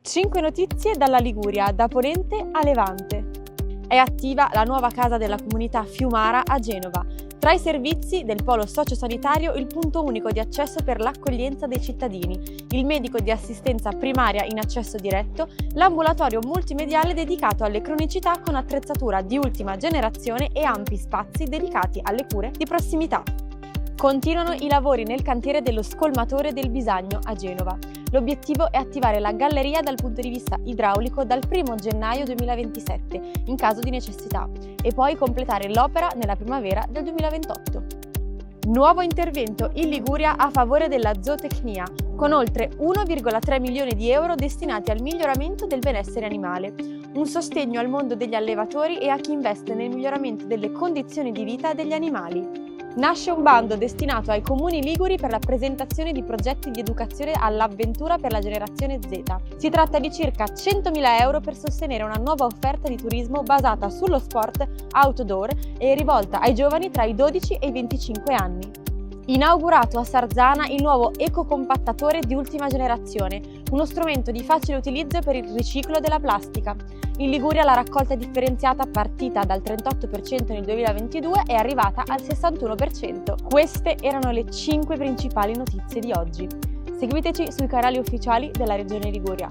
5 notizie dalla Liguria, da Ponente a Levante. È attiva la nuova casa della comunità Fiumara a Genova. Tra i servizi del polo sociosanitario il punto unico di accesso per l'accoglienza dei cittadini, il medico di assistenza primaria in accesso diretto, l'ambulatorio multimediale dedicato alle cronicità con attrezzatura di ultima generazione e ampi spazi dedicati alle cure di prossimità. Continuano i lavori nel cantiere dello scolmatore del Bisagno a Genova. L'obiettivo è attivare la galleria dal punto di vista idraulico dal 1 gennaio 2027, in caso di necessità, e poi completare l'opera nella primavera del 2028. Nuovo intervento in Liguria a favore della zootecnia, con oltre 1,3 milioni di euro destinati al miglioramento del benessere animale. Un sostegno al mondo degli allevatori e a chi investe nel miglioramento delle condizioni di vita degli animali. Nasce un bando destinato ai comuni liguri per la presentazione di progetti di educazione all'avventura per la generazione Z. Si tratta di circa 100.000 euro per sostenere una nuova offerta di turismo basata sullo sport outdoor e rivolta ai giovani tra i 12 e i 25 anni. Inaugurato a Sarzana il nuovo ecocompattatore di ultima generazione, uno strumento di facile utilizzo per il riciclo della plastica. In Liguria la raccolta differenziata, partita dal 38% nel 2022, è arrivata al 61%. Queste erano le 5 principali notizie di oggi. Seguiteci sui canali ufficiali della Regione Liguria.